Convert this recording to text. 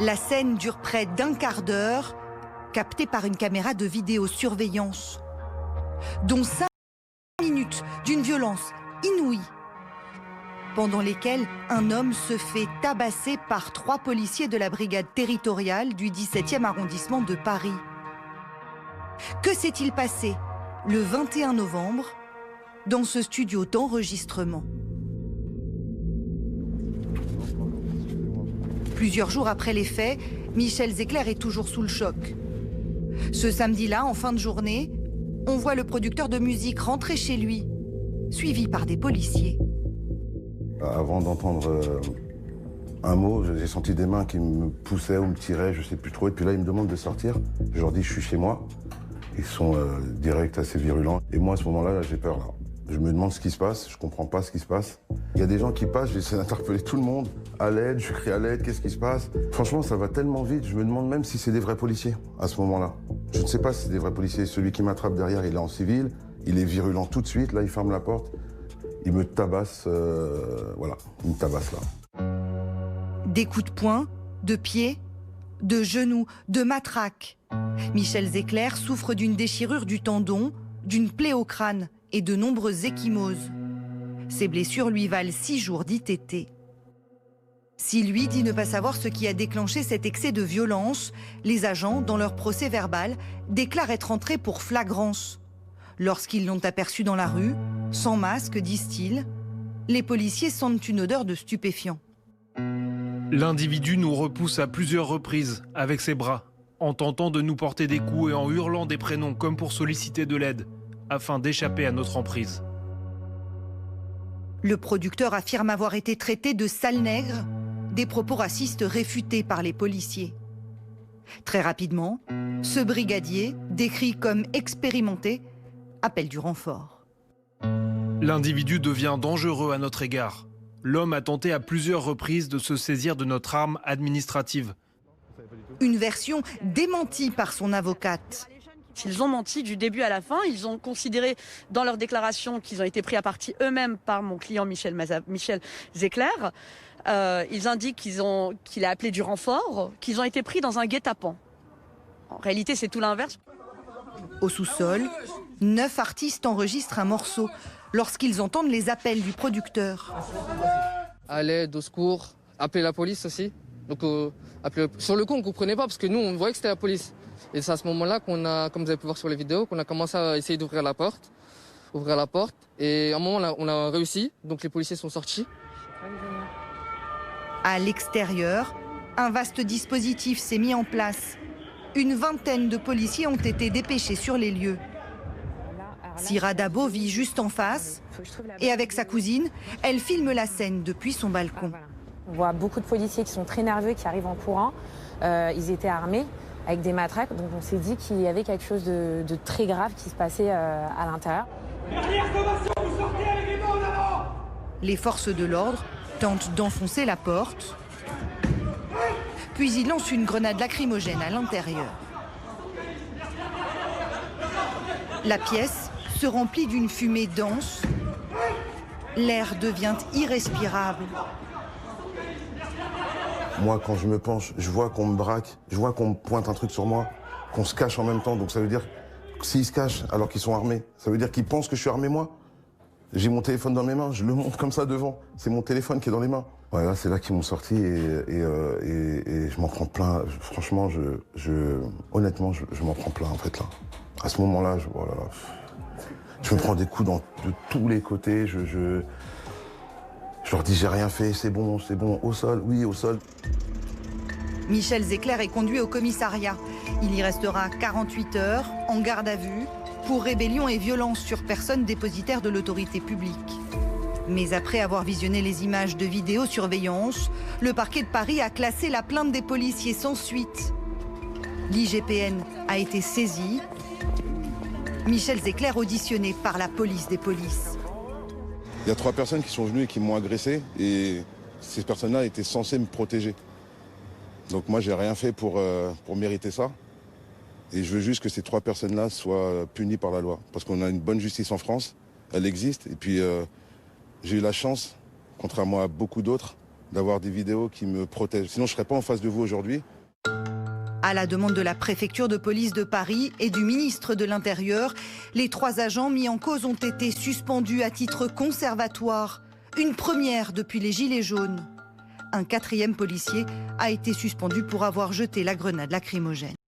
La scène dure près d'un quart d'heure, captée par une caméra de vidéosurveillance, dont 5 minutes d'une violence inouïe, pendant lesquelles un homme se fait tabasser par 3 policiers de la brigade territoriale du 17e arrondissement de Paris. Que s'est-il passé le 21 novembre dans ce studio d'enregistrement? Plusieurs jours après les faits, Michel Zecler est toujours sous le choc. Ce samedi-là, en fin de journée, on voit le producteur de musique rentrer chez lui, suivi par des policiers. Avant d'entendre un mot, j'ai senti des mains qui me poussaient ou me tiraient, je sais plus trop. Et puis là, ils me demandent de sortir. Je leur dis, je suis chez moi. Ils sont directs, assez virulents. Et moi, à ce moment-là, j'ai peur. Là. Je me demande ce qui se passe, je comprends pas ce qui se passe. Il y a des gens qui passent, j'essaie d'interpeller tout le monde. À l'aide, je crie à l'aide, qu'est-ce qui se passe? Franchement, ça va tellement vite, je me demande même si c'est des vrais policiers à ce moment-là. Je ne sais pas si c'est des vrais policiers. Celui qui m'attrape derrière, il est en civil, il est virulent tout de suite, là, il ferme la porte. Il me tabasse, voilà, il me tabasse là. Des coups de poing, de pied, de genoux, de matraque. Michel Zecler souffre d'une déchirure du tendon, d'une plaie au crâne et de nombreuses ecchymoses. Ces blessures lui valent 6 jours d'ITT. Si lui dit ne pas savoir ce qui a déclenché cet excès de violence, les agents, dans leur procès verbal, déclarent être entrés pour flagrance. Lorsqu'ils l'ont aperçu dans la rue, sans masque, disent-ils, les policiers sentent une odeur de stupéfiants. L'individu nous repousse à plusieurs reprises avec ses bras, en tentant de nous porter des coups et en hurlant des prénoms comme pour solliciter de l'aide, afin d'échapper à notre emprise. Le producteur affirme avoir été traité de sale nègre, des propos racistes réfutés par les policiers. Très rapidement, ce brigadier, décrit comme expérimenté, appelle du renfort. L'individu devient dangereux à notre égard. L'homme a tenté à plusieurs reprises de se saisir de notre arme administrative. Une version démentie par son avocate. Ils ont menti du début à la fin. Ils ont considéré dans leur déclaration qu'ils ont été pris à partie eux-mêmes par mon client Michel Zecler. Ils indiquent qu'il a appelé du renfort, qu'ils ont été pris dans un guet-apens. En réalité, c'est tout l'inverse. Au sous-sol, 9 artistes enregistrent un morceau lorsqu'ils entendent les appels du producteur. À l'aide, au secours, appeler la police aussi. Donc, sur le coup, on ne comprenait pas parce que nous, on voyait que c'était la police. Et c'est à ce moment-là qu'on a, comme vous avez pu voir sur les vidéos, qu'on a commencé à essayer d'ouvrir la porte. Et à un moment, on a réussi. Donc, les policiers sont sortis. À l'extérieur, un vaste dispositif s'est mis en place. Une vingtaine de policiers ont été dépêchés sur les lieux. Syrah Dabo vit juste en face et avec sa cousine, elle filme la scène depuis son balcon. On voit beaucoup de policiers qui sont très nerveux, qui arrivent en courant. Ils étaient armés avec des matraques, donc on s'est dit qu'il y avait quelque chose de très grave qui se passait à l'intérieur. Les forces de l'ordre tentent d'enfoncer la porte, puis ils lancent une grenade lacrymogène à l'intérieur. La pièce se remplit d'une fumée dense. L'air devient irrespirable. Moi, quand je me penche, je vois qu'on me braque, je vois qu'on me pointe un truc sur moi, qu'on se cache en même temps. Donc ça veut dire que s'ils se cachent alors qu'ils sont armés, ça veut dire qu'ils pensent que je suis armé moi. J'ai mon téléphone dans mes mains, je le montre comme ça devant. C'est mon téléphone qui est dans les mains. Ouais, là, c'est là qu'ils m'ont sorti et je m'en prends plein. Franchement, honnêtement, je m'en prends plein en fait là. À ce moment-là, oh là là, je me prends des coups de tous les côtés. Je leur dis j'ai rien fait, c'est bon, au sol, oui, au sol. Michel Zecler est conduit au commissariat. Il y restera 48 heures en garde à vue pour rébellion et violence sur personne dépositaire de l'autorité publique. Mais après avoir visionné les images de vidéosurveillance, le parquet de Paris a classé la plainte des policiers sans suite. L'IGPN a été saisi. Michel Zecler auditionné par la police des polices. Il y a 3 personnes qui sont venues et qui m'ont agressé et ces personnes-là étaient censées me protéger. Donc moi, j'ai rien fait pour mériter ça. Et je veux juste que ces 3 personnes-là soient punies par la loi. Parce qu'on a une bonne justice en France, elle existe. Et puis j'ai eu la chance, contrairement à beaucoup d'autres, d'avoir des vidéos qui me protègent. Sinon, je ne serais pas en face de vous aujourd'hui. À la demande de la préfecture de police de Paris et du ministre de l'Intérieur, les 3 agents mis en cause ont été suspendus à titre conservatoire. Une première depuis les Gilets jaunes. Un 4e policier a été suspendu pour avoir jeté la grenade lacrymogène.